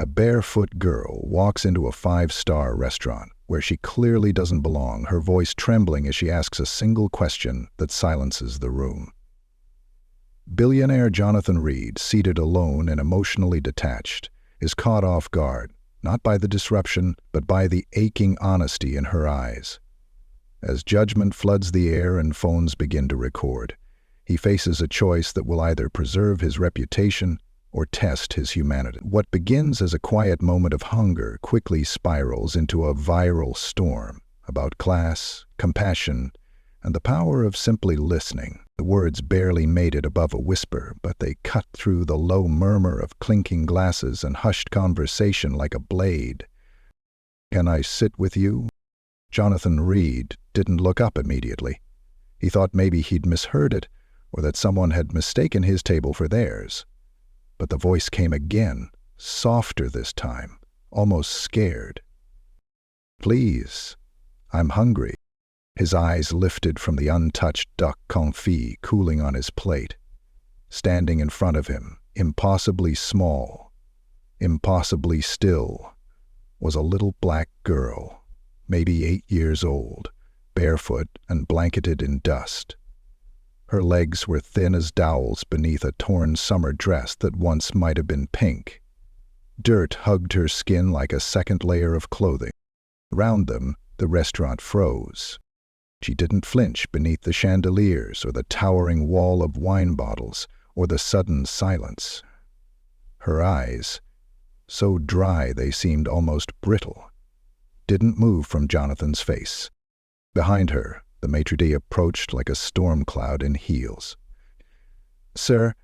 A barefoot girl walks into a five-star restaurant where she clearly doesn't belong, her voice trembling as she asks a single question that silences the room. Billionaire Jonathan Reid, seated alone and emotionally detached, is caught off guard, not by the disruption, but by the aching honesty in her eyes. As judgment floods the air and phones begin to record, he faces a choice that will either preserve his reputation or test his humanity. What begins as a quiet moment of hunger quickly spirals into a viral storm about class, compassion, and the power of simply listening. The words barely made it above a whisper, but they cut through the low murmur of clinking glasses and hushed conversation like a blade. "Can I sit with you?" Jonathan Reid didn't look up immediately. He thought maybe he'd misheard it, or that someone had mistaken his table for theirs. But the voice came again, softer this time, almost scared. "Please, I'm hungry." His eyes lifted from the untouched duck confit cooling on his plate. Standing in front of him, impossibly small, impossibly still, was a little black girl, maybe 8 years old, barefoot and blanketed in dust. Her legs were thin as dowels beneath a torn summer dress that once might have been pink. Dirt hugged her skin like a second layer of clothing. Around them, the restaurant froze. She didn't flinch beneath the chandeliers or the towering wall of wine bottles or the sudden silence. Her eyes, so dry they seemed almost brittle, didn't move from Jonathan's face. Behind her, the maitre d' approached like a storm cloud in heels. "Sir,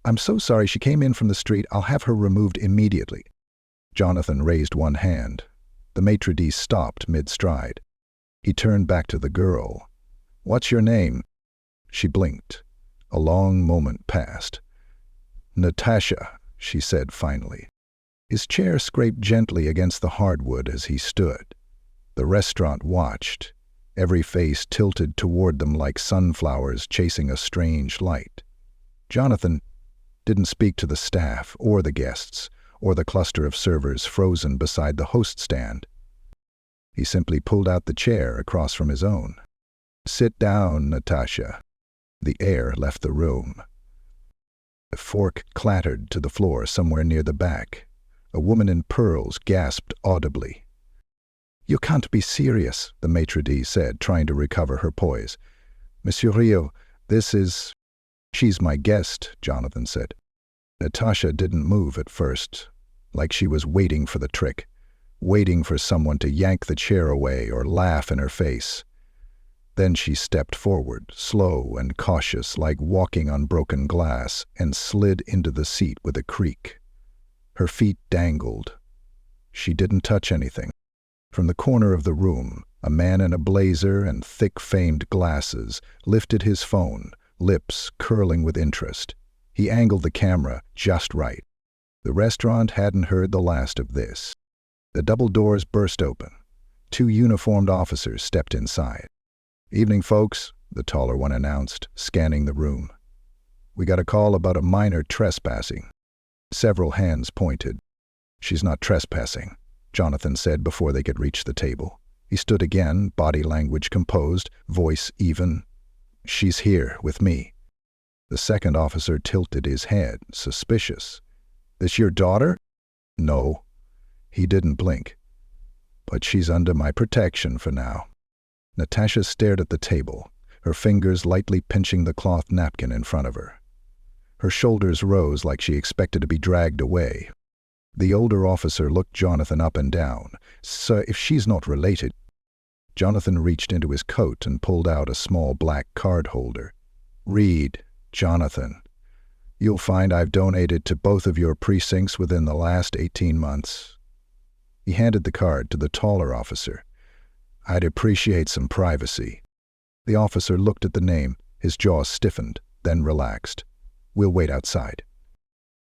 I'm so sorry, she came in from the street. I'll have her removed immediately." Jonathan raised one hand. The maitre d' stopped mid-stride. He turned back to the girl. "What's your name?" She blinked. A long moment passed. "Natasha," she said finally. His chair scraped gently against the hardwood as he stood. The restaurant watched, every face tilted toward them like sunflowers chasing a strange light. Jonathan didn't speak to the staff or the guests or the cluster of servers frozen beside the host stand. He simply pulled out the chair across from his own. "Sit down, Natasha." The air left the room. A fork clattered to the floor somewhere near the back. A woman in pearls gasped audibly. "You can't be serious," the maitre d' said, trying to recover her poise. "Monsieur Rio, this is—" "She's my guest," Jonathan said. Natasha didn't move at first, like she was waiting for the trick, waiting for someone to yank the chair away or laugh in her face. Then she stepped forward, slow and cautious, like walking on broken glass, and slid into the seat with a creak. Her feet dangled. She didn't touch anything. From the corner of the room, a man in a blazer and thick-framed glasses lifted his phone, lips curling with interest. He angled the camera just right. The restaurant hadn't heard the last of this. The double doors burst open. 2 uniformed officers stepped inside. "Evening, folks," the taller one announced, scanning the room. "We got a call about a minor trespassing." Several hands pointed. "She's not trespassing," Jonathan said before they could reach the table. He stood again, body language composed, voice even. "She's here with me." The second officer tilted his head, suspicious. "This your daughter?" "No." He didn't blink. "But she's under my protection for now." Natasha stared at the table, her fingers lightly pinching the cloth napkin in front of her. Her shoulders rose like she expected to be dragged away. The older officer looked Jonathan up and down. "Sir, if she's not related—" Jonathan reached into his coat and pulled out a small black card holder. "Read, Jonathan. You'll find I've donated to both of your precincts within the last 18 months. He handed the card to the taller officer. "I'd appreciate some privacy." The officer looked at the name, his jaw stiffened, then relaxed. "We'll wait outside."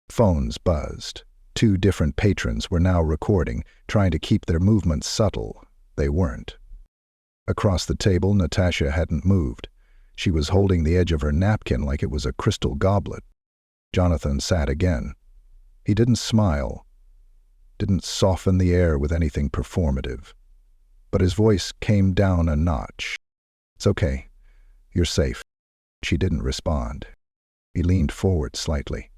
Phones buzzed. 2 different patrons were now recording, trying to keep their movements subtle. They weren't. Across the table, Natasha hadn't moved. She was holding the edge of her napkin like it was a crystal goblet. Jonathan sat again. He didn't smile. didn't soften the air with anything performative. But his voice came down a notch. "It's okay. You're safe." She didn't respond. He leaned forward slightly.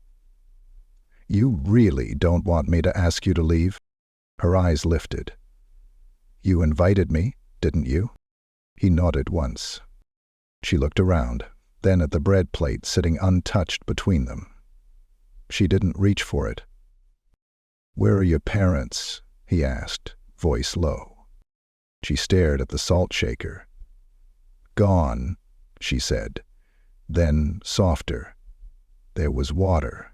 "You really don't want me to ask you to leave?" Her eyes lifted. "You invited me, didn't you?" He nodded once. She looked around, then at the bread plate sitting untouched between them. She didn't reach for it. "Where are your parents?" he asked, voice low. She stared at the salt shaker. "Gone," she said. Then, softer, "There was water.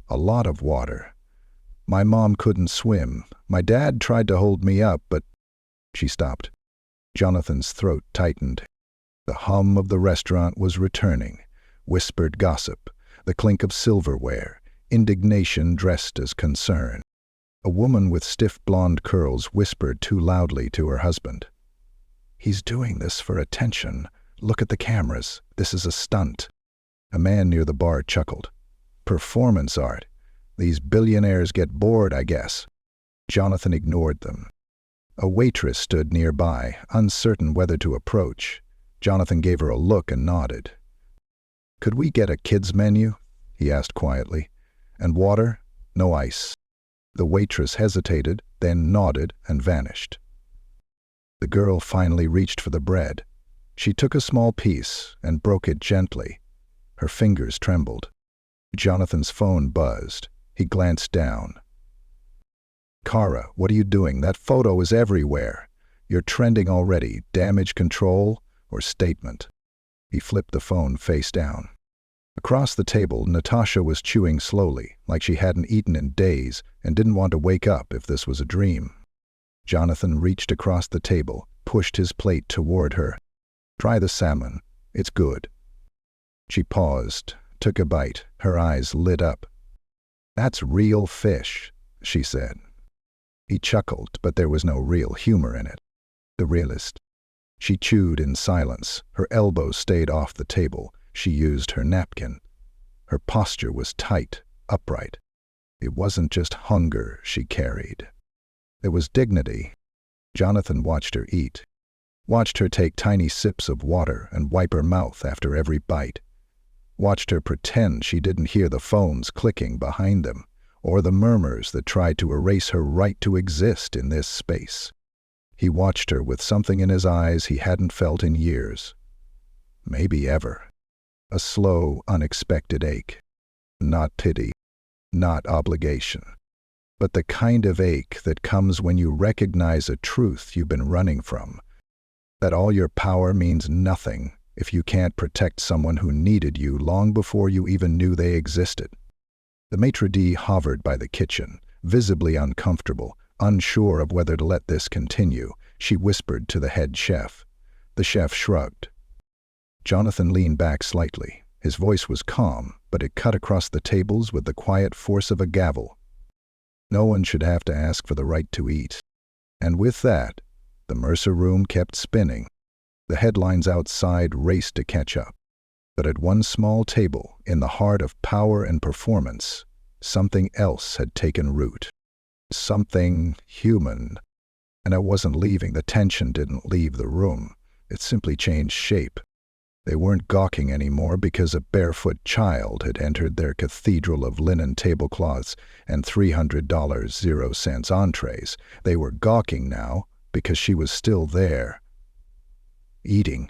A lot of water. My mom couldn't swim. My dad tried to hold me up, but—" She stopped. Jonathan's throat tightened. The hum of the restaurant was returning. Whispered gossip, the clink of silverware, indignation dressed as concern. A woman with stiff blonde curls whispered too loudly to her husband. "He's doing this for attention. Look at the cameras. This is a stunt." A man near the bar chuckled. "Performance art. These billionaires get bored, I guess." Jonathan ignored them. A waitress stood nearby, uncertain whether to approach. Jonathan gave her a look and nodded. "Could we get a kid's menu?" he asked quietly. "And water? No ice." The waitress hesitated, then nodded and vanished. The girl finally reached for the bread. She took a small piece and broke it gently. Her fingers trembled. Jonathan's phone buzzed. He glanced down. "Kara, what are you doing? That photo is everywhere. You're trending already. Damage control or statement?" He flipped the phone face down. Across the table, Natasha was chewing slowly, like she hadn't eaten in days and didn't want to wake up if this was a dream. Jonathan reached across the table, pushed his plate toward her. "Try the salmon. It's good." She paused, took a bite, her eyes lit up. "That's real fish," she said. He chuckled, but there was no real humor in it. The realist. She chewed in silence. Her elbows stayed off the table. She used her napkin. Her posture was tight, upright. It wasn't just hunger she carried. There was dignity. Jonathan watched her eat. Watched her take tiny sips of water and wipe her mouth after every bite. Watched her pretend she didn't hear the phones clicking behind them, or the murmurs that tried to erase her right to exist in this space. He watched her with something in his eyes he hadn't felt in years. Maybe ever. A slow, unexpected ache. Not pity, not obligation, but the kind of ache that comes when you recognize a truth you've been running from, that all your power means nothing if you can't protect someone who needed you long before you even knew they existed. The maitre d' hovered by the kitchen, visibly uncomfortable, unsure of whether to let this continue. She whispered to the head chef. The chef shrugged. Jonathan leaned back slightly. His voice was calm, but it cut across the tables with the quiet force of a gavel. No one should have to ask for the right to eat. And with that, the Mercer room kept spinning. The headlines outside raced to catch up. But at one small table, in the heart of power and performance, something else had taken root. Something human. And it wasn't leaving. The tension didn't leave the room. It simply changed shape. They weren't gawking anymore because a barefoot child had entered their cathedral of linen tablecloths and $300 0-cent entrees. They were gawking now because she was still there. Eating.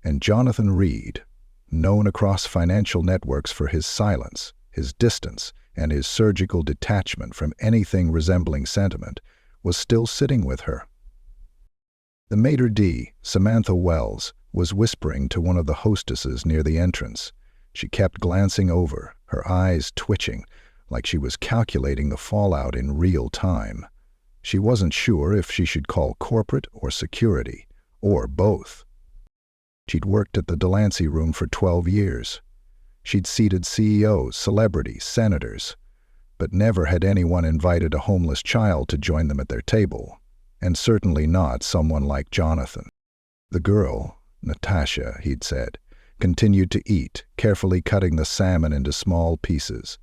And Jonathan Reid, known across financial networks for his silence, his distance, and his surgical detachment from anything resembling sentiment, was still sitting with her. The maitre d', Samantha Wells, was whispering to one of the hostesses near the entrance. She kept glancing over, her eyes twitching, like she was calculating the fallout in real time. She wasn't sure if she should call corporate or security, or both. She'd worked at the Delancey Room for 12 years. She'd seated CEOs, celebrities, senators, but never had anyone invited a homeless child to join them at their table, and certainly not someone like Jonathan. The girl, Natasha, he'd said, continued to eat, carefully cutting the salmon into small pieces.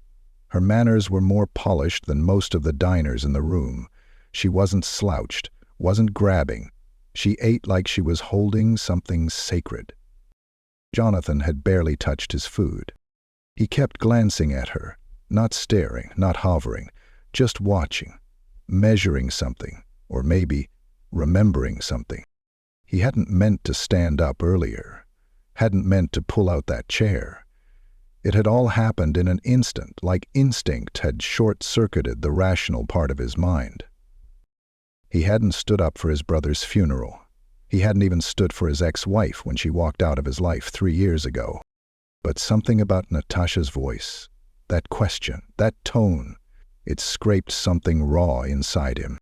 Her manners were more polished than most of the diners in the room. She wasn't slouched, wasn't grabbing. She ate like she was holding something sacred. Jonathan had barely touched his food. He kept glancing at her, not staring, not hovering, just watching, measuring something, or maybe remembering something. He hadn't meant to stand up earlier, hadn't meant to pull out that chair. It had all happened in an instant, like instinct had short-circuited the rational part of his mind. He hadn't stood up for his brother's funeral. He hadn't even stood for his ex-wife when she walked out of his life 3 years ago. But something about Natasha's voice, that question, that tone, it scraped something raw inside him.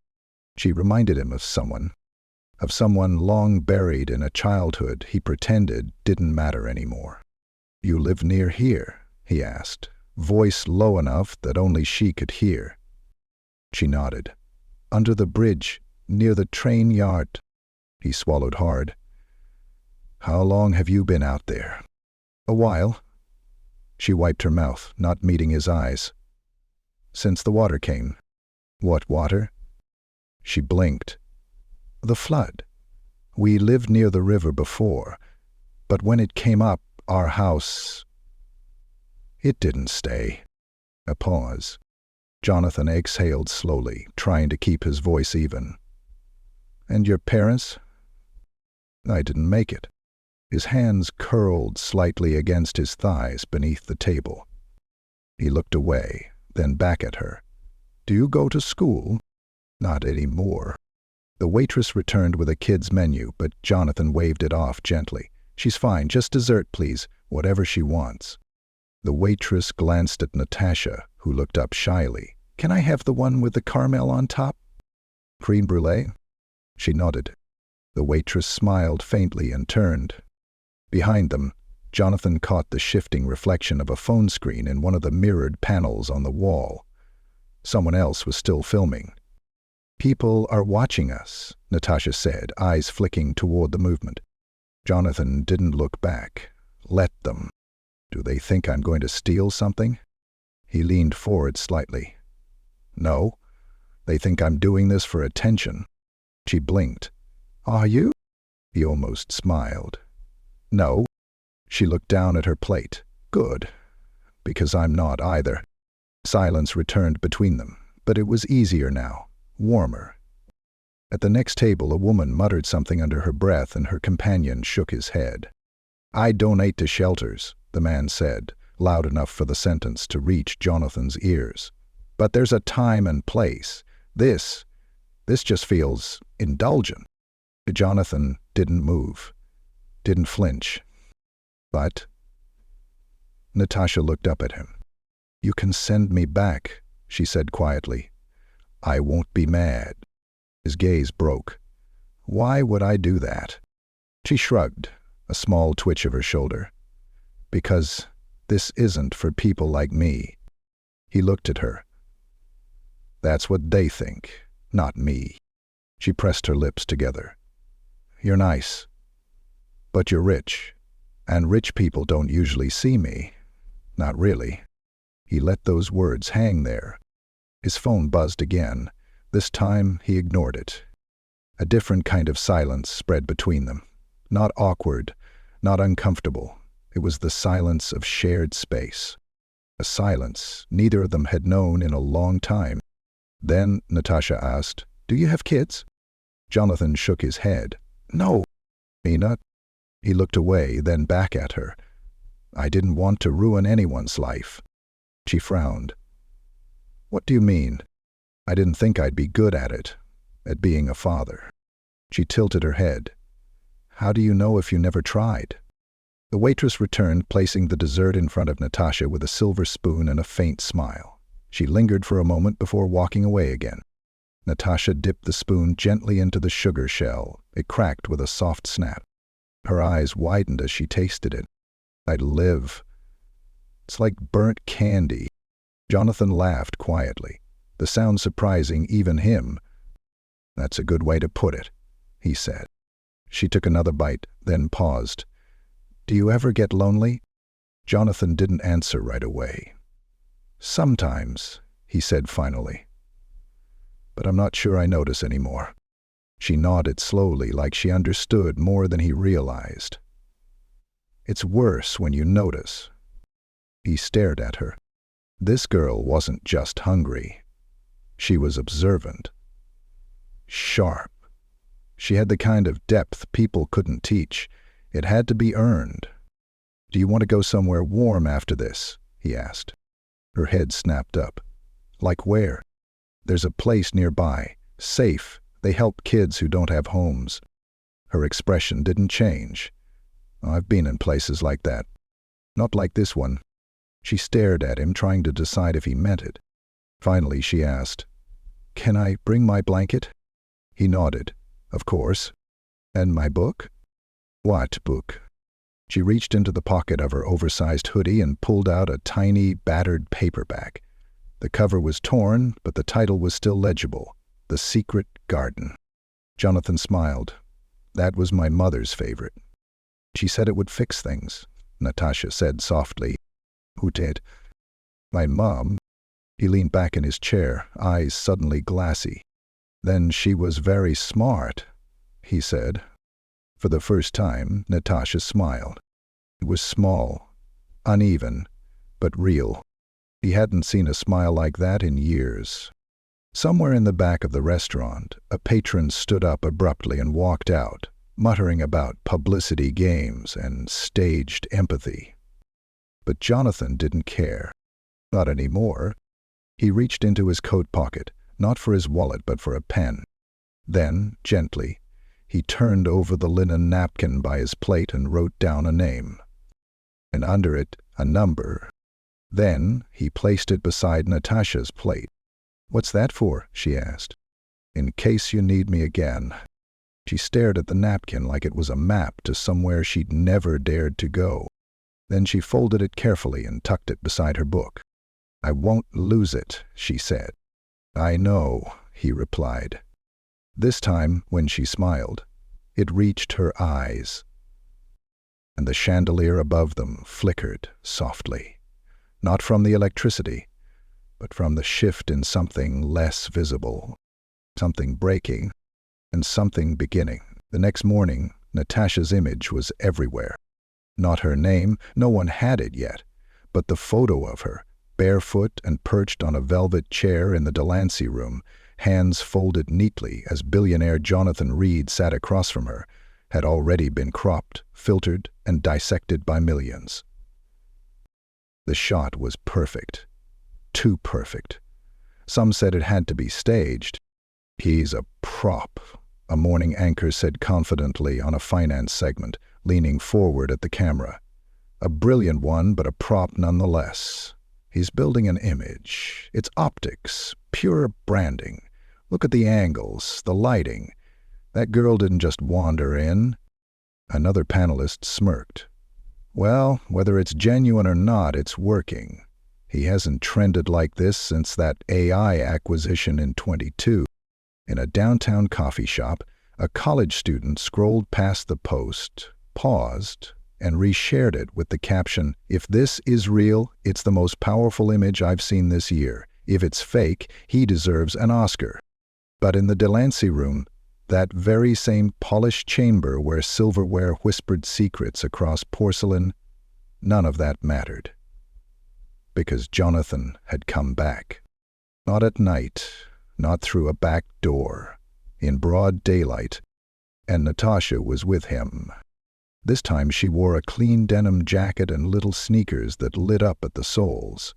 She reminded him of someone long buried in a childhood he pretended didn't matter anymore. "You live near here?" he asked, voice low enough that only she could hear. She nodded. "Under the bridge, near the train yard." He swallowed hard. "How long have you been out there?" "A while." She wiped her mouth, not meeting his eyes. "Since the water came." "What water?" She blinked. "The flood. We lived near the river before, but when it came up, our house—" "It didn't stay." A pause. Jonathan exhaled slowly, trying to keep his voice even. "And your parents?" "I didn't make it." His hands curled slightly against his thighs beneath the table. He looked away, then back at her. "Do you go to school?" "Not anymore." The waitress returned with a kid's menu, but Jonathan waved it off gently. "She's fine, just dessert, please, whatever she wants." The waitress glanced at Natasha, who looked up shyly. "Can I have the one with the caramel on top?" "Creme brulee?" She nodded. The waitress smiled faintly and turned. Behind them, Jonathan caught the shifting reflection of a phone screen in one of the mirrored panels on the wall. Someone else was still filming. "People are watching us," Natasha said, eyes flicking toward the movement. Jonathan didn't look back. "Let them. Do they think I'm going to steal something?" He leaned forward slightly. "No. They think I'm doing this for attention." She blinked. "Are you?" He almost smiled. "No." She looked down at her plate. "Good. Because I'm not either." Silence returned between them, but it was easier now, warmer. At the next table, a woman muttered something under her breath and her companion shook his head. "I donate to shelters," the man said, loud enough for the sentence to reach Jonathan's ears. "But there's a time and place. This just feels indulgent." Jonathan didn't move, didn't flinch. "But—" Natasha looked up at him. "You can send me back," she said quietly. "I won't be mad." His gaze broke. "Why would I do that?" She shrugged, a small twitch of her shoulder. "Because this isn't for people like me." He looked at her. "That's what they think, not me." She pressed her lips together. "You're nice. But you're rich. And rich people don't usually see me. Not really." He let those words hang there. His phone buzzed again. This time he ignored it. A different kind of silence spread between them. Not awkward, not uncomfortable. It was the silence of shared space. A silence neither of them had known in a long time. Then Natasha asked, "Do you have kids?" Jonathan shook his head. "No." "Mina?" He looked away, then back at her. "I didn't want to ruin anyone's life." She frowned. "What do you mean?" "I didn't think I'd be good at it, at being a father." She tilted her head. "How do you know if you never tried?" The waitress returned, placing the dessert in front of Natasha with a silver spoon and a faint smile. She lingered for a moment before walking away again. Natasha dipped the spoon gently into the sugar shell. It cracked with a soft snap. Her eyes widened as she tasted it. "I'd live. It's like burnt candy." Jonathan laughed quietly, the sound surprising even him. "That's a good way to put it," he said. She took another bite, then paused. "Do you ever get lonely?" Jonathan didn't answer right away. "Sometimes," he said finally. "But I'm not sure I notice anymore." She nodded slowly, like she understood more than he realized. "It's worse when you notice." He stared at her. This girl wasn't just hungry. She was observant. Sharp. She had the kind of depth people couldn't teach. It had to be earned. "Do you want to go somewhere warm after this?" he asked. Her head snapped up. "Like where?" "There's a place nearby. Safe. They help kids who don't have homes." Her expression didn't change. "I've been in places like that. Not like this one." She stared at him, trying to decide if he meant it. Finally, she asked, "Can I bring my blanket?" He nodded. "Of course." "And my book?" "What book?" She reached into the pocket of her oversized hoodie and pulled out a tiny, battered paperback. The cover was torn, but the title was still legible. The Secret Garden. Jonathan smiled. "That was my mother's favorite. She said it would fix things," Natasha said softly. "Who did?" "My mom." He leaned back in his chair, eyes suddenly glassy. "Then she was very smart," he said. For the first time, Natasha smiled. It was small, uneven, but real. He hadn't seen a smile like that in years. Somewhere in the back of the restaurant, a patron stood up abruptly and walked out, muttering about publicity games and staged empathy. But Jonathan didn't care. Not anymore. He reached into his coat pocket, not for his wallet but for a pen. Then, gently, he turned over the linen napkin by his plate and wrote down a name. And under it, a number. Then he placed it beside Natasha's plate. "What's that for?" she asked. "In case you need me again." She stared at the napkin like it was a map to somewhere she'd never dared to go. Then she folded it carefully and tucked it beside her book. "I won't lose it," she said. "I know," he replied. This time, when she smiled, it reached her eyes, and the chandelier above them flickered softly. Not from the electricity, but from the shift in something less visible, something breaking, and something beginning. The next morning, Natasha's image was everywhere. Not her name, no one had it yet, but the photo of her, barefoot and perched on a velvet chair in the Delancey room, hands folded neatly as billionaire Jonathan Reid sat across from her, had already been cropped, filtered, and dissected by millions. The shot was perfect. Too perfect. Some said it had to be staged. "He's a prop," a morning anchor said confidently on a finance segment, leaning forward at the camera. "A brilliant one, but a prop nonetheless. He's building an image. It's optics, pure branding. Look at the angles, the lighting. That girl didn't just wander in." Another panelist smirked. "Well, whether it's genuine or not, it's working. He hasn't trended like this since that AI acquisition in 22. In a downtown coffee shop, a college student scrolled past the post, paused, and reshared it with the caption, "If this is real, it's the most powerful image I've seen this year. If it's fake, he deserves an Oscar." But in the Delancey room, that very same polished chamber where silverware whispered secrets across porcelain, none of that mattered. Because Jonathan had come back. Not at night, not through a back door, in broad daylight, and Natasha was with him. This time she wore a clean denim jacket and little sneakers that lit up at the soles.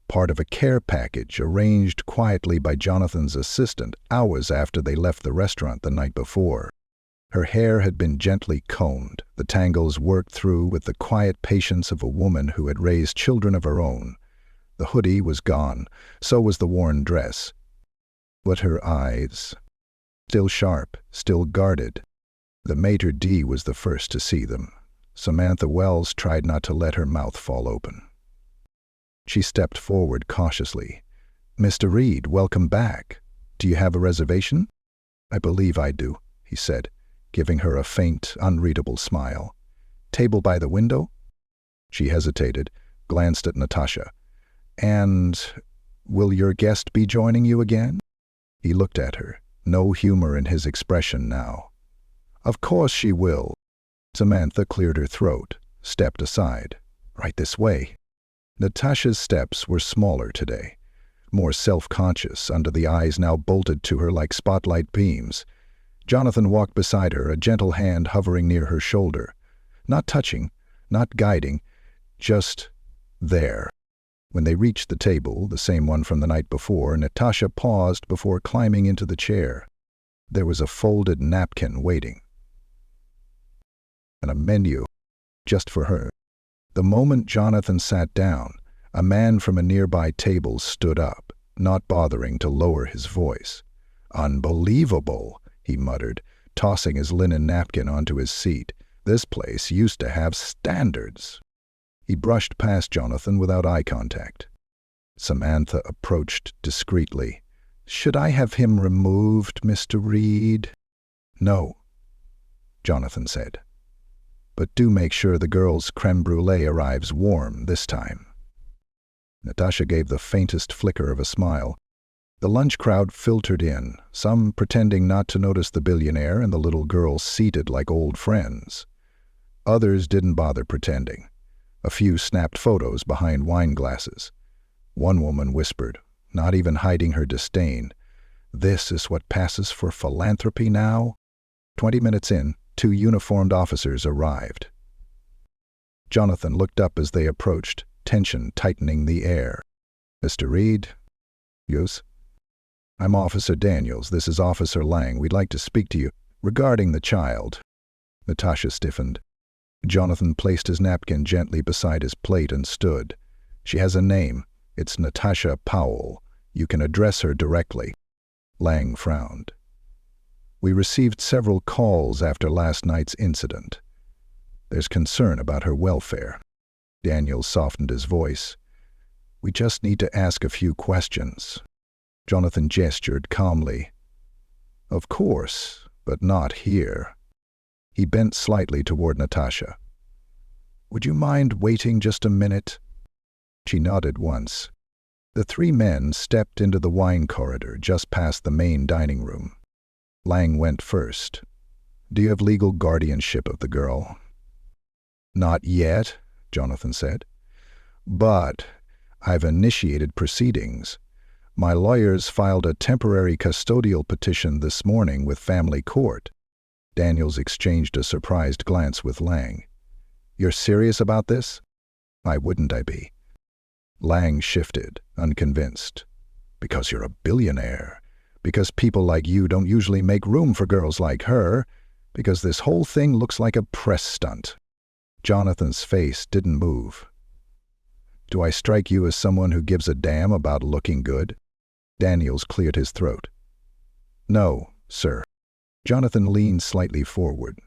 Part of a care package arranged quietly by Jonathan's assistant hours after they left the restaurant the night before. Her hair had been gently combed, the tangles worked through with the quiet patience of a woman who had raised children of her own. The hoodie was gone, so was the worn dress. But her eyes, still sharp, still guarded. The maitre d' was the first to see them. Samantha Wells tried not to let her mouth fall open. She stepped forward cautiously. "Mr. Reid, welcome back. Do you have a reservation?" "I believe I do," he said, giving her a faint, unreadable smile. "Table by the window?" She hesitated, glanced at Natasha. And will your guest be joining you again? He looked at her, no humor in his expression now. Of course she will. Samantha cleared her throat, stepped aside. Right this way. Natasha's steps were smaller today, more self-conscious under the eyes now bolted to her like spotlight beams. Jonathan walked beside her, a gentle hand hovering near her shoulder. Not touching, not guiding, just there. When they reached the table, the same one from the night before, Natasha paused before climbing into the chair. There was a folded napkin waiting, and a menu just for her. The moment Jonathan sat down, a man from a nearby table stood up, not bothering to lower his voice. "Unbelievable," he muttered, tossing his linen napkin onto his seat. "This place used to have standards." He brushed past Jonathan without eye contact. Samantha approached discreetly. "Should I have him removed, Mr. Reid?" "No," Jonathan said. "But do make sure the girl's creme brulee arrives warm this time." Natasha gave the faintest flicker of a smile. The lunch crowd filtered in, some pretending not to notice the billionaire and the little girl seated like old friends. Others didn't bother pretending. A few snapped photos behind wine glasses. One woman whispered, not even hiding her disdain, "This is what passes for philanthropy now?" 20 minutes in, 2 uniformed officers arrived. Jonathan looked up as they approached, tension tightening the air. "Mr. Reid?" "Yes?" "I'm Officer Daniels. This is Officer Lang. We'd like to speak to you regarding the child." Natasha stiffened. Jonathan placed his napkin gently beside his plate and stood. "She has a name. It's Natasha Powell. You can address her directly." Lang frowned. "We received several calls after last night's incident. There's concern about her welfare." Daniels softened his voice. "We just need to ask a few questions." Jonathan gestured calmly. "Of course, but not here." He bent slightly toward Natasha. "Would you mind waiting just a minute?" She nodded once. The 3 men stepped into the wine corridor just past the main dining room. Lang went first. "Do you have legal guardianship of the girl?" "Not yet," Jonathan said. "But I've initiated proceedings. My lawyers filed a temporary custodial petition this morning with family court." Daniels exchanged a surprised glance with Lang. "You're serious about this?" "Why wouldn't I be?" Lang shifted, unconvinced. "Because you're a billionaire. Because people like you don't usually make room for girls like her. Because this whole thing looks like a press stunt." Jonathan's face didn't move. "Do I strike you as someone who gives a damn about looking good?" Daniels cleared his throat. "No, sir." Jonathan leaned slightly forward.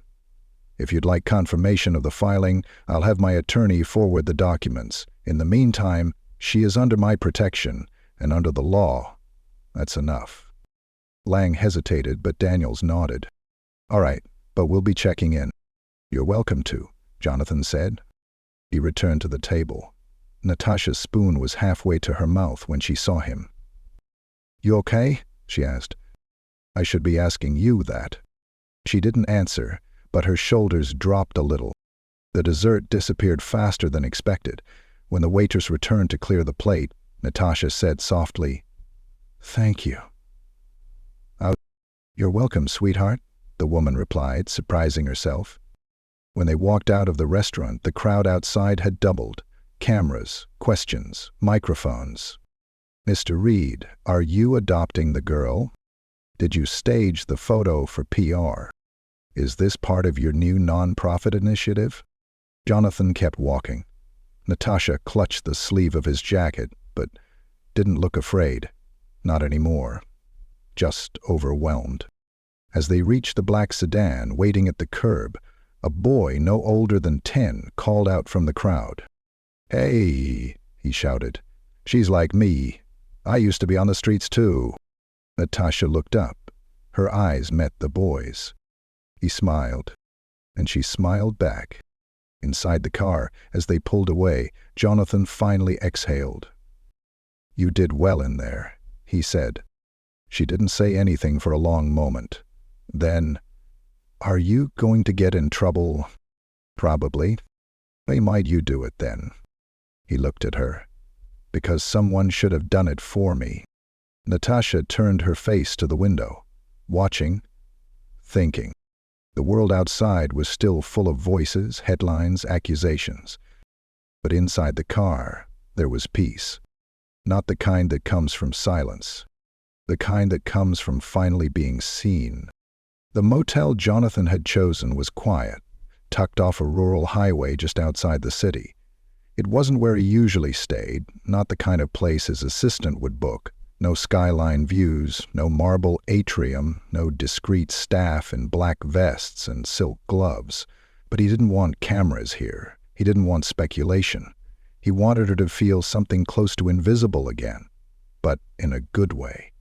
"If you'd like confirmation of the filing, I'll have my attorney forward the documents. In the meantime, she is under my protection, and under the law, that's enough." Lang hesitated, but Daniels nodded. "All right, but we'll be checking in." "You're welcome to," Jonathan said. He returned to the table. Natasha's spoon was halfway to her mouth when she saw him. "You okay?" she asked. "I should be asking you that." She didn't answer, but her shoulders dropped a little. The dessert disappeared faster than expected. When the waitress returned to clear the plate, Natasha said softly, "Thank you." "You're welcome, sweetheart," the woman replied, surprising herself. When they walked out of the restaurant, the crowd outside had doubled. Cameras, questions, microphones. "Mr. Reid, are you adopting the girl? Did you stage the photo for PR? Is this part of your new non-profit initiative?" Jonathan kept walking. Natasha clutched the sleeve of his jacket, but didn't look afraid. Not anymore. Just overwhelmed. As they reached the black sedan waiting at the curb, a boy no older than 10 called out from the crowd. "Hey," he shouted. "She's like me. I used to be on the streets too." Natasha looked up. Her eyes met the boy's. He smiled, and she smiled back. Inside the car, as they pulled away, Jonathan finally exhaled. "You did well in there," he said. She didn't say anything for a long moment. Then, "Are you going to get in trouble?" "Probably." "Why might you do it then?" He looked at her. "Because someone should have done it for me." Natasha turned her face to the window, watching, thinking. The world outside was still full of voices, headlines, accusations. But inside the car, there was peace. Not the kind that comes from silence. The kind that comes from finally being seen. The motel Jonathan had chosen was quiet, tucked off a rural highway just outside the city. It wasn't where he usually stayed, not the kind of place his assistant would book. No skyline views, no marble atrium, no discreet staff in black vests and silk gloves. But he didn't want cameras here. He didn't want speculation. He wanted her to feel something close to invisible again, but in a good way.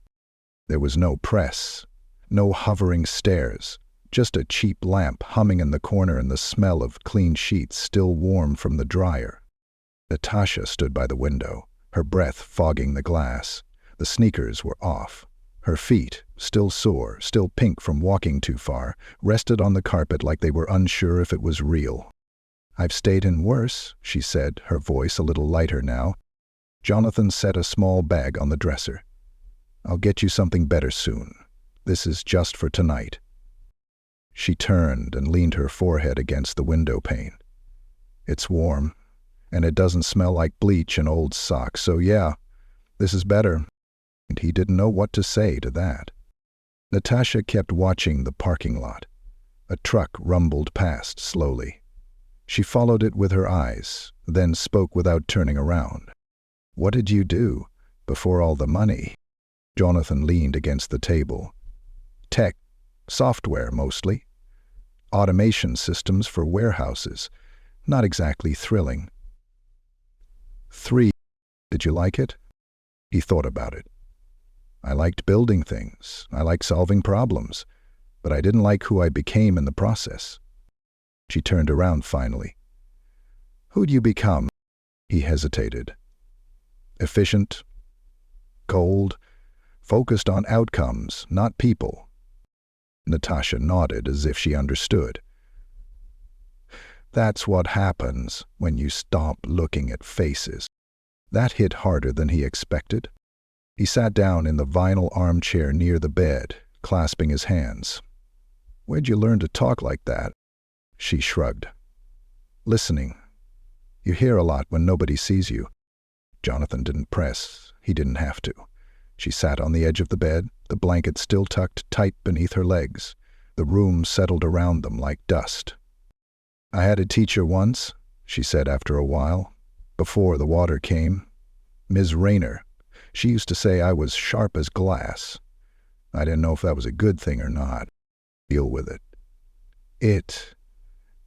There was no press, no hovering stares, just a cheap lamp humming in the corner and the smell of clean sheets still warm from the dryer. Natasha stood by the window, her breath fogging the glass. The sneakers were off. Her feet, still sore, still pink from walking too far, rested on the carpet like they were unsure if it was real. "I've stayed in worse," she said, her voice a little lighter now. Jonathan set a small bag on the dresser. "I'll get you something better soon. This is just for tonight." She turned and leaned her forehead against the window pane. "It's warm, and it doesn't smell like bleach and old socks, so yeah, this is better." And he didn't know what to say to that. Natasha kept watching the parking lot. A truck rumbled past slowly. She followed it with her eyes, then spoke without turning around. "What did you do before all the money?" Jonathan leaned against the table. "Tech, software mostly. Automation systems for warehouses. Not exactly thrilling." "3. Did you like it?" He thought about it. "I liked building things. I liked solving problems. But I didn't like who I became in the process." She turned around finally. "Who'd you become?" He hesitated. "Efficient, cold, focused on outcomes, not people." Natasha nodded as if she understood. "That's what happens when you stop looking at faces." That hit harder than he expected. He sat down in the vinyl armchair near the bed, clasping his hands. "Where'd you learn to talk like that?" She shrugged. "Listening. You hear a lot when nobody sees you." Jonathan didn't press. He didn't have to. She sat on the edge of the bed, the blanket still tucked tight beneath her legs. The room settled around them like dust. "I had a teacher once," she said after a while, "before the water came. Ms. Rayner. She used to say I was sharp as glass. I didn't know if that was a good thing or not. Deal with it." "It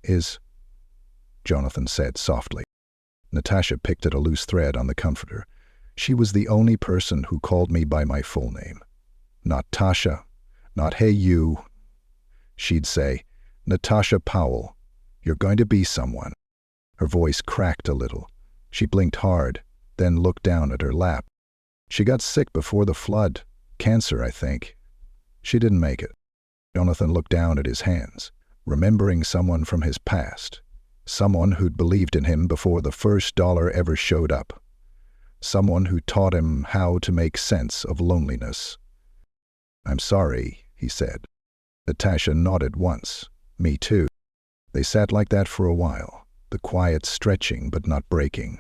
is," Jonathan said softly. Natasha picked at a loose thread on the comforter. "She was the only person who called me by my full name. Not Tasha, not hey you. She'd say, 'Natasha Powell, you're going to be someone.'" Her voice cracked a little. She blinked hard, then looked down at her lap. "She got sick before the flood. Cancer, I think. She didn't make it." Jonathan looked down at his hands, remembering someone from his past. Someone who'd believed in him before the first dollar ever showed up. Someone who taught him how to make sense of loneliness. "I'm sorry," he said. Natasha nodded once. "Me too." They sat like that for a while, the quiet stretching but not breaking.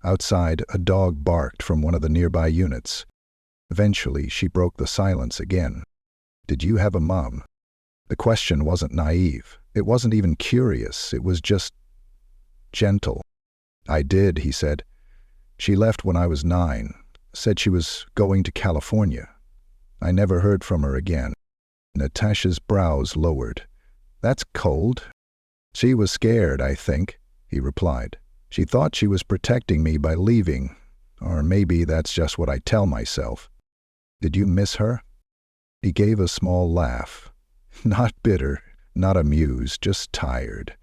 Outside, a dog barked from one of the nearby units. Eventually, she broke the silence again. "Did you have a mom?" The question wasn't naive. It wasn't even curious. It was just gentle. "I did," he said. "She left when I was 9. Said she was going to California. I never heard from her again." Natasha's brows lowered. "That's cold." "She was scared, I think," he replied. "She thought she was protecting me by leaving. Or maybe that's just what I tell myself." "Did you miss her?" He gave a small laugh. Not bitter, not amused, just tired.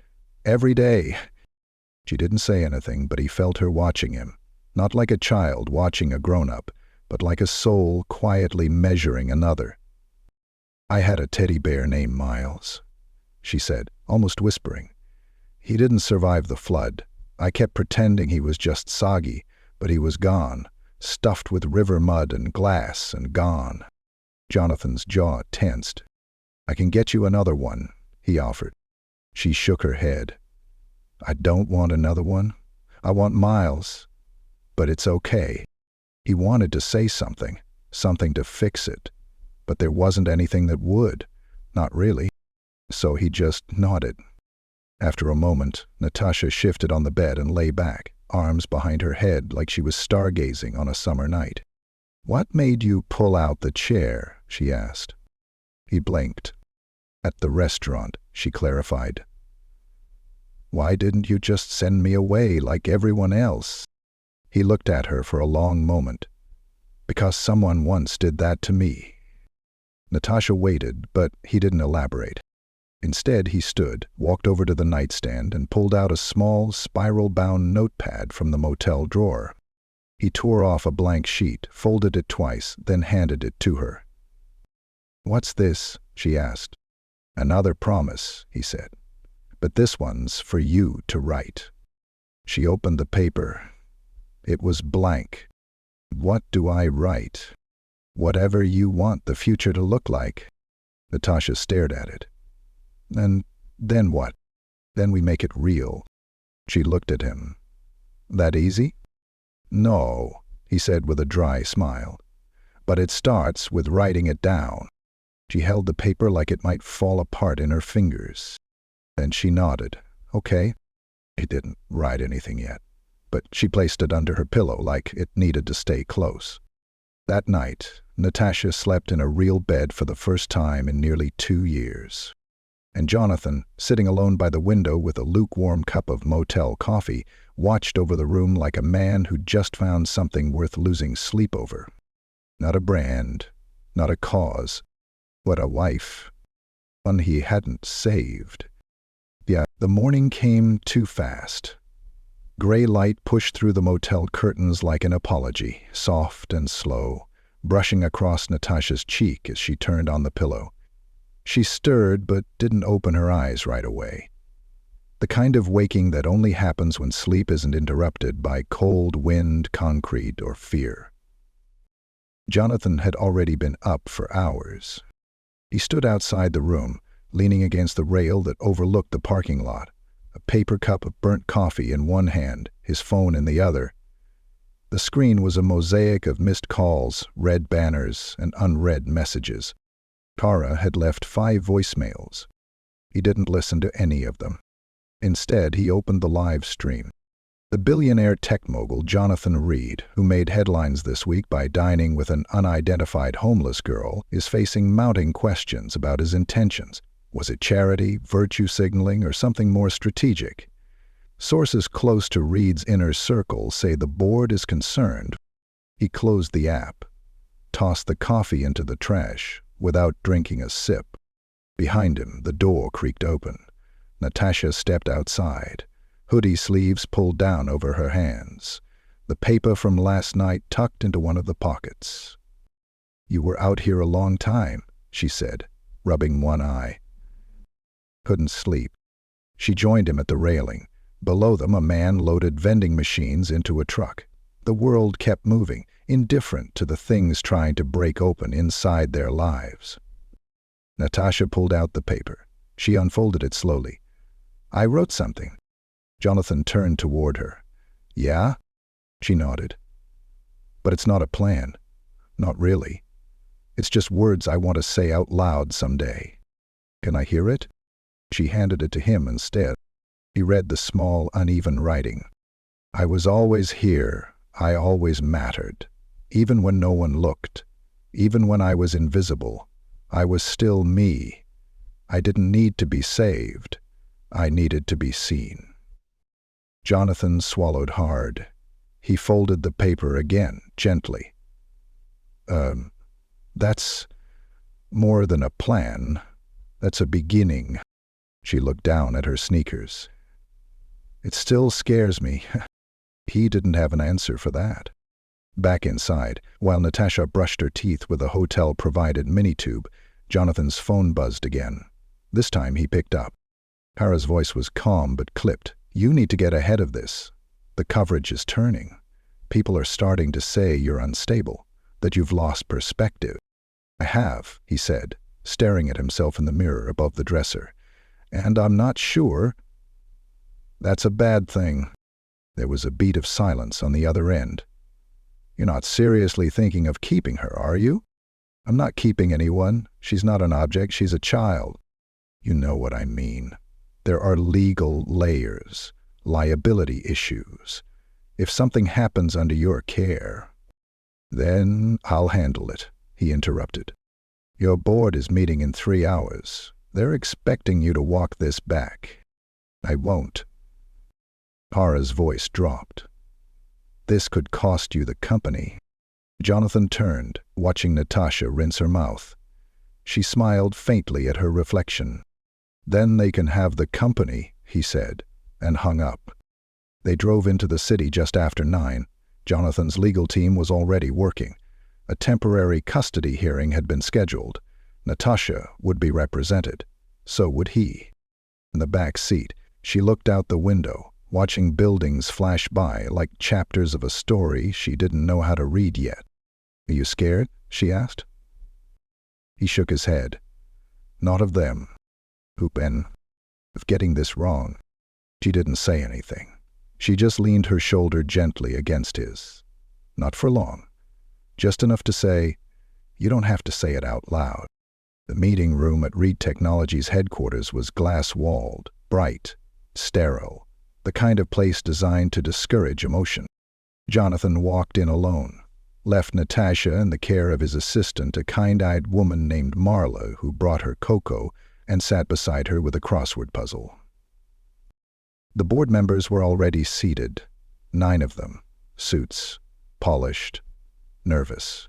"Every day." She didn't say anything, but he felt her watching him. Not like a child watching a grown-up, but like a soul quietly measuring another. "I had a teddy bear named Miles," she said, almost whispering. "He didn't survive the flood. I kept pretending he was just soggy, but he was gone, stuffed with river mud and glass and gone." Jonathan's jaw tensed. "I can get you another one," he offered. She shook her head. "I don't want another one. I want Miles. But it's okay." He wanted to say something to fix it, but there wasn't anything that would. Not really. So he just nodded. After a moment, Natasha shifted on the bed and lay back, arms behind her head like she was stargazing on a summer night. "What made you pull out the chair?" she asked. He blinked. "At the restaurant," she clarified. "Why didn't you just send me away like everyone else?" He looked at her for a long moment. "Because someone once did that to me." Natasha waited, but he didn't elaborate. Instead, he stood, walked over to the nightstand, and pulled out a small, spiral-bound notepad from the motel drawer. He tore off a blank sheet, folded it twice, then handed it to her. "What's this?" she asked. "Another promise," he said. "But this one's for you to write." She opened the paper. It was blank. "What do I write?" "Whatever you want the future to look like." Natasha stared at it. "And then what?" "Then we make it real." She looked at him. "That easy?" "No," he said with a dry smile. "But it starts with writing it down." She held the paper like it might fall apart in her fingers. Then she nodded. "Okay." He didn't write anything yet, but she placed it under her pillow like it needed to stay close. That night, Natasha slept in a real bed for the first time in nearly 2 years. And Jonathan, sitting alone by the window with a lukewarm cup of motel coffee, watched over the room like a man who'd just found something worth losing sleep over. Not a brand, not a cause, but a wife. One he hadn't saved. Yeah, the morning came too fast. Gray light pushed through the motel curtains like an apology, soft and slow, brushing across Natasha's cheek as she turned on the pillow. She stirred but didn't open her eyes right away. The kind of waking that only happens when sleep isn't interrupted by cold wind, concrete, or fear. Jonathan had already been up for hours. He stood outside the room, leaning against the rail that overlooked the parking lot, a paper cup of burnt coffee in one hand, his phone in the other. The screen was a mosaic of missed calls, red banners, and unread messages. Kara had left 5 voicemails. He didn't listen to any of them. Instead, he opened the live stream. The billionaire tech mogul Jonathan Reid, who made headlines this week by dining with an unidentified homeless girl, is facing mounting questions about his intentions. Was it charity, virtue signaling, or something more strategic? Sources close to Reid's inner circle say the board is concerned. He closed the app, tossed the coffee into the trash, without drinking a sip. Behind him, the door creaked open. Natasha stepped outside, hoodie sleeves pulled down over her hands, the paper from last night tucked into one of the pockets. "You were out here a long time," she said, rubbing one eye. Couldn't sleep. She joined him at the railing. Below them, a man loaded vending machines into a truck. The world kept moving, indifferent to the things trying to break open inside their lives. Natasha pulled out the paper. She unfolded it slowly. "I wrote something." Jonathan turned toward her. "Yeah?" She nodded. "But it's not a plan. Not really. It's just words I want to say out loud someday. Can I hear it?" She handed it to him instead. He read the small, uneven writing. "I was always here. I always mattered. Even when no one looked. Even when I was invisible. I was still me. I didn't need to be saved. I needed to be seen." Jonathan swallowed hard. He folded the paper again, gently. That's more than a plan. That's a beginning." She looked down at her sneakers. "It still scares me. He didn't have an answer for that. Back inside, while Natasha brushed her teeth with a hotel-provided mini-tube, Jonathan's phone buzzed again. This time he picked up. Kara's voice was calm but clipped. "You need to get ahead of this. The coverage is turning. People are starting to say you're unstable, that you've lost perspective." "I have," he said, staring at himself in the mirror above the dresser. "And I'm not sure." "That's a bad thing." There was a beat of silence on the other end. "You're not seriously thinking of keeping her, are you?" "I'm not keeping anyone. She's not an object, she's a child." "You know what I mean. There are legal layers, liability issues. If something happens under your care..." "Then I'll handle it," he interrupted. "Your board is meeting in 3 hours. They're expecting you to walk this back." "I won't." Kara's voice dropped. "This could cost you the company." Jonathan turned, watching Natasha rinse her mouth. She smiled faintly at her reflection. "Then they can have the company," he said, and hung up. They drove into the city just after 9. Jonathan's legal team was already working. A temporary custody hearing had been scheduled. Natasha would be represented. So would he. In the back seat, she looked out the window, watching buildings flash by like chapters of a story she didn't know how to read yet. "Are you scared?" she asked. He shook his head. "Not of them. Ben, of getting this wrong." She didn't say anything. She just leaned her shoulder gently against his. Not for long. Just enough to say, "You don't have to say it out loud." The meeting room at Reid Technologies headquarters was glass-walled, bright, sterile, the kind of place designed to discourage emotion. Jonathan walked in alone, left Natasha in the care of his assistant, a kind-eyed woman named Marla, who brought her cocoa and sat beside her with a crossword puzzle. The board members were already seated, 9 of them, suits, polished, nervous.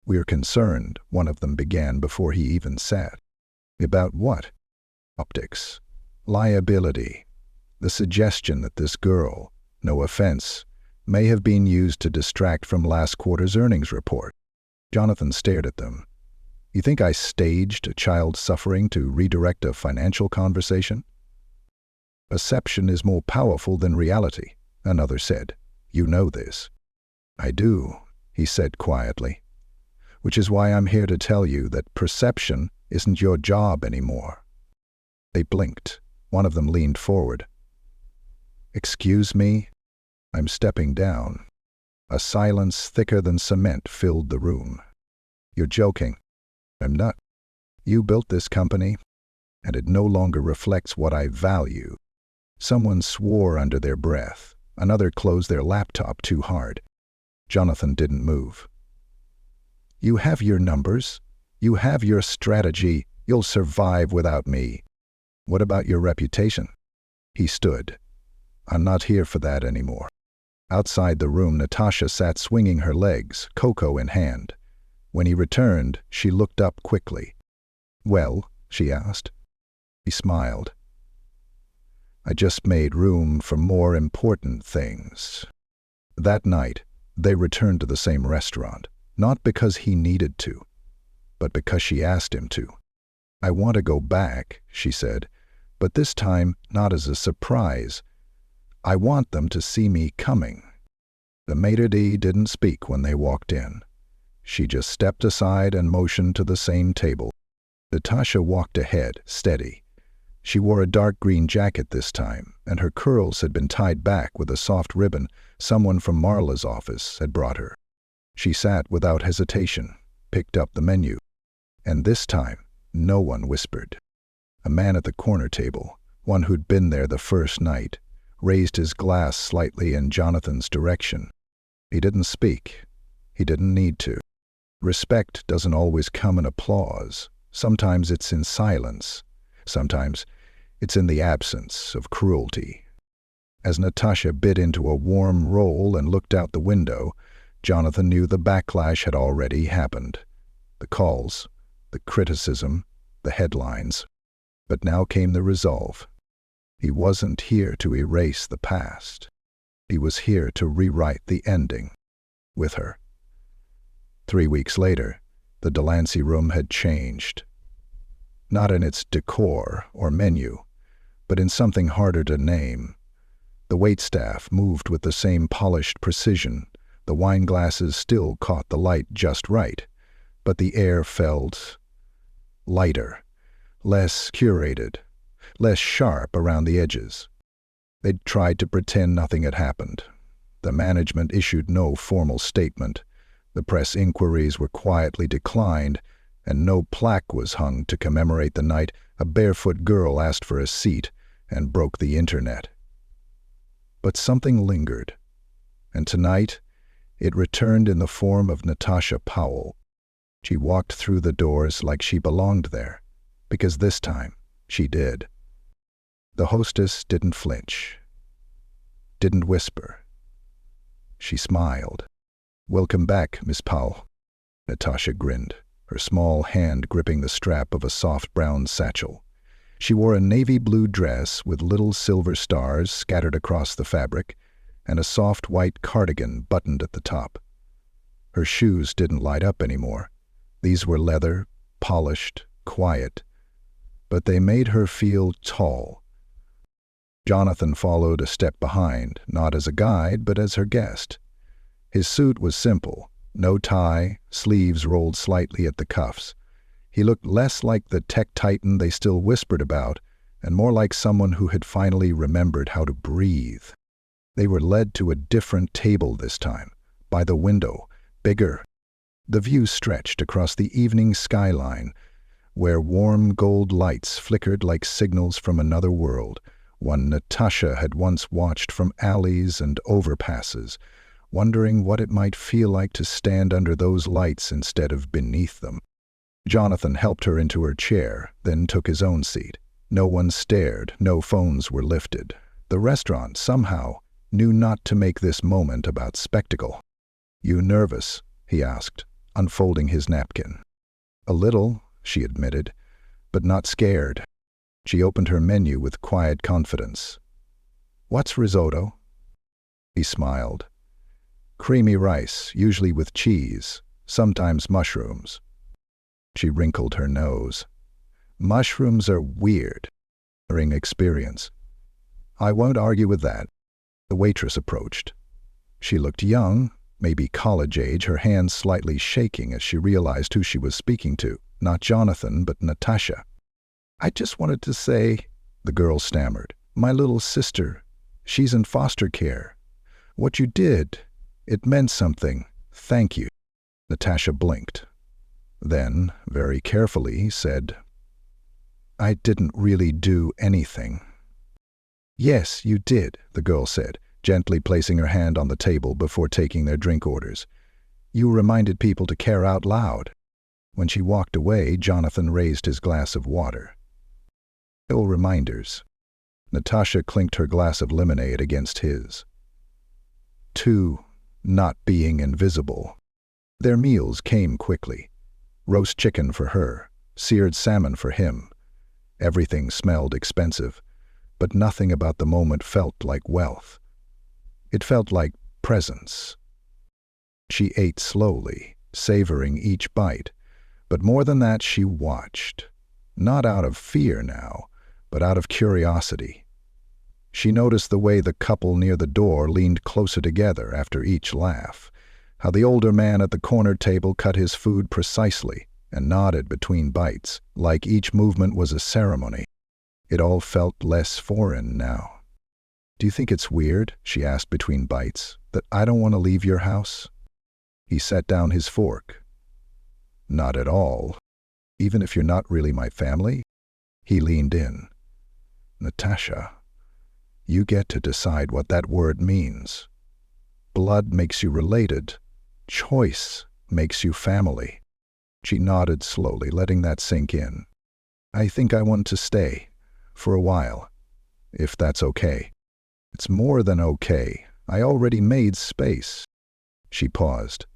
"We're concerned," one of them began before he even sat. "About what?" "Optics. Liability. The suggestion that this girl, no offense, may have been used to distract from last quarter's earnings report." Jonathan stared at them. "You think I staged a child suffering to redirect a financial conversation?" "Perception is more powerful than reality," another said. "You know this." "I do," he said quietly. "Which is why I'm here to tell you that perception isn't your job anymore." They blinked. One of them leaned forward. "Excuse me?" "I'm stepping down." A silence thicker than cement filled the room. "You're joking." "I'm not. You built this company, and it no longer reflects what I value." Someone swore under their breath. Another closed their laptop too hard. Jonathan didn't move. "You have your numbers. You have your strategy. You'll survive without me. What about your reputation?" He stood. "I'm not here for that anymore." Outside the room, Natasha sat swinging her legs, cocoa in hand. When he returned, she looked up quickly. "Well?" she asked. He smiled. "I just made room for more important things." That night, they returned to the same restaurant, not because he needed to, but because she asked him to. "I want to go back," she said, "but this time not as a surprise. I want them to see me coming." The maitre d' didn't speak when they walked in. She just stepped aside and motioned to the same table. Natasha walked ahead, steady. She wore a dark green jacket this time, and her curls had been tied back with a soft ribbon someone from Marla's office had brought her. She sat without hesitation, picked up the menu, and this time no one whispered. A man at the corner table, one who'd been there the first night, raised his glass slightly in Jonathan's direction. He didn't speak. He didn't need to. Respect doesn't always come in applause. Sometimes it's in silence. Sometimes it's in the absence of cruelty. As Natasha bit into a warm roll and looked out the window, Jonathan knew the backlash had already happened. The calls, the criticism, the headlines. But now came the resolve. He wasn't here to erase the past. He was here to rewrite the ending with her. 3 weeks later, the Delancey room had changed. Not in its decor or menu, but in something harder to name. The waitstaff moved with the same polished precision. The wine glasses still caught the light just right, but the air felt lighter, less curated, less sharp around the edges. They'd tried to pretend nothing had happened. The management issued no formal statement. The press inquiries were quietly declined, and no plaque was hung to commemorate the night a barefoot girl asked for a seat and broke the internet. But something lingered, and tonight it returned in the form of Natasha Powell. She walked through the doors like she belonged there, because this time she did. The hostess didn't flinch, didn't whisper. She smiled. "Welcome back, Miss Powell." Natasha grinned, her small hand gripping the strap of a soft brown satchel. She wore a navy blue dress with little silver stars scattered across the fabric, and a soft white cardigan buttoned at the top. Her shoes didn't light up anymore. These were leather, polished, quiet, but they made her feel tall. Jonathan followed a step behind, not as a guide, but as her guest. His suit was simple, no tie, sleeves rolled slightly at the cuffs. He looked less like the tech titan they still whispered about, and more like someone who had finally remembered how to breathe. They were led to a different table this time, by the window, bigger. The view stretched across the evening skyline, where warm gold lights flickered like signals from another world, one Natasha had once watched from alleys and overpasses, wondering what it might feel like to stand under those lights instead of beneath them. Jonathan helped her into her chair, then took his own seat. No one stared, no phones were lifted. The restaurant, somehow, knew not to make this moment about spectacle. "You nervous?" he asked, unfolding his napkin. "A little," she admitted, "but not scared." She opened her menu with quiet confidence. "What's risotto?" He smiled. "Creamy rice, usually with cheese, sometimes mushrooms." She wrinkled her nose. "Mushrooms are weird. Experience." "I won't argue with that." The waitress approached. She looked young, maybe college age, her hands slightly shaking as she realized who she was speaking to. Not Jonathan, but Natasha. "I just wanted to say," the girl stammered, "my little sister, she's in foster care. What you did, it meant something. Thank you." Natasha blinked. Then, very carefully, said, "I didn't really do anything." "Yes, you did," the girl said, gently placing her hand on the table before taking their drink orders. "You reminded people to care out loud." When she walked away, Jonathan raised his glass of water. "Ill reminders." Natasha clinked her glass of lemonade against his. "2. Not being invisible." Their meals came quickly. Roast chicken for her, seared salmon for him. Everything smelled expensive, but nothing about the moment felt like wealth. It felt like presence. She ate slowly, savoring each bite, but more than that she watched, not out of fear now, but out of curiosity. She noticed the way the couple near the door leaned closer together after each laugh, how the older man at the corner table cut his food precisely and nodded between bites, like each movement was a ceremony. It all felt less foreign now. "Do you think it's weird," she asked between bites, "that I don't want to leave your house?" He set down his fork. "Not at all. Even if you're not really my family?" He leaned in. "Natasha, you get to decide what that word means. Blood makes you related. Choice makes you family." She nodded slowly, letting that sink in. "I think I want to stay, for a while, if that's okay." "It's more than okay. I already made space." She paused.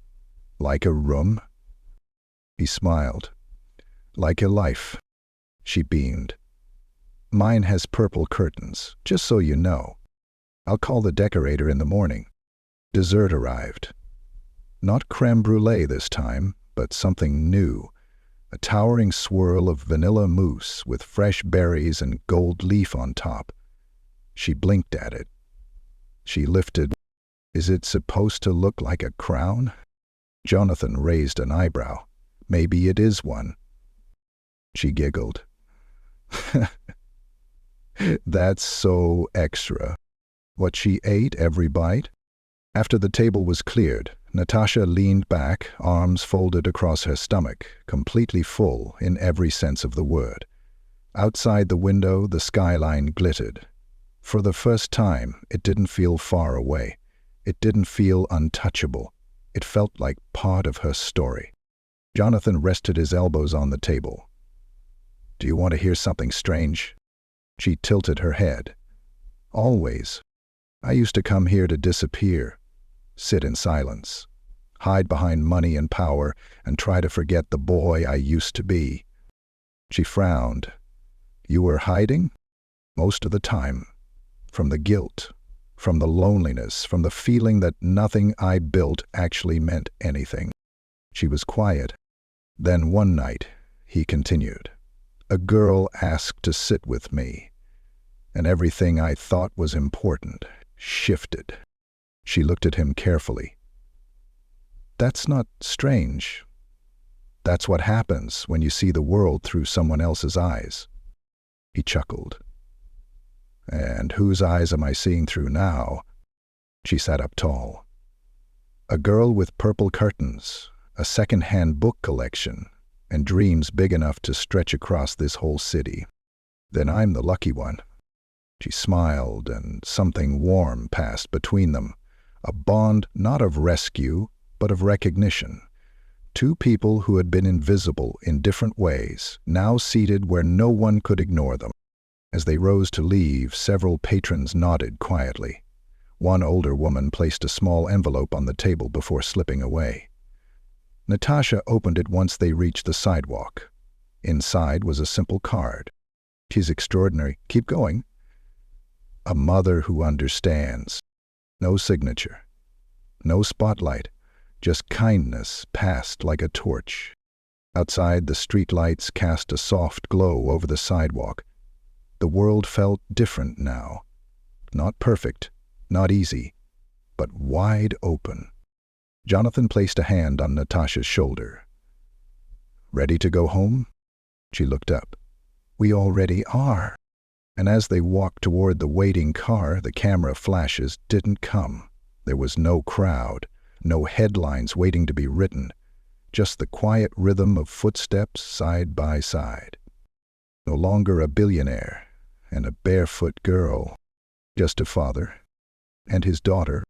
"Like a room?" He smiled. "Like a life." She beamed. "Mine has purple curtains, just so you know." I'll call the decorator in the morning. Dessert arrived. Not crème brûlée this time, but something new. A towering swirl of vanilla mousse with fresh berries and gold leaf on top. She blinked at it. She lifted. Is it supposed to look like a crown? Jonathan raised an eyebrow. Maybe it is one. She giggled. That's so extra. What she ate every bite? After the table was cleared, Natasha leaned back, arms folded across her stomach, completely full in every sense of the word. Outside the window, the skyline glittered. For the first time, it didn't feel far away. It didn't feel untouchable. It felt like part of her story. Jonathan rested his elbows on the table. Do you want to hear something strange? She tilted her head. Always. I used to come here to disappear, sit in silence, hide behind money and power, and try to forget the boy I used to be. She frowned. You were hiding? Most of the time. From the guilt, from the loneliness, from the feeling that nothing I built actually meant anything. She was quiet. Then one night, he continued, a girl asked to sit with me, and everything I thought was important shifted. She looked at him carefully. That's not strange. That's what happens when you see the world through someone else's eyes. He chuckled. And whose eyes am I seeing through now? She sat up tall. A girl with purple curtains, a second-hand book collection, and dreams big enough to stretch across this whole city. Then I'm the lucky one. She smiled, and something warm passed between them, a bond not of rescue, but of recognition. Two people who had been invisible in different ways, now seated where no one could ignore them. As they rose to leave, several patrons nodded quietly. One older woman placed a small envelope on the table before slipping away. Natasha opened it once they reached the sidewalk. Inside was a simple card. She's extraordinary. Keep going. A mother who understands. No signature. No spotlight. Just kindness passed like a torch. Outside, the streetlights cast a soft glow over the sidewalk. The world felt different now. Not perfect, not easy, but wide open. Jonathan placed a hand on Natasha's shoulder. Ready to go home? She looked up. We already are. And as they walked toward the waiting car, the camera flashes didn't come. There was no crowd, no headlines waiting to be written, just the quiet rhythm of footsteps side by side. No longer a billionaire and a barefoot girl, just a father and his daughter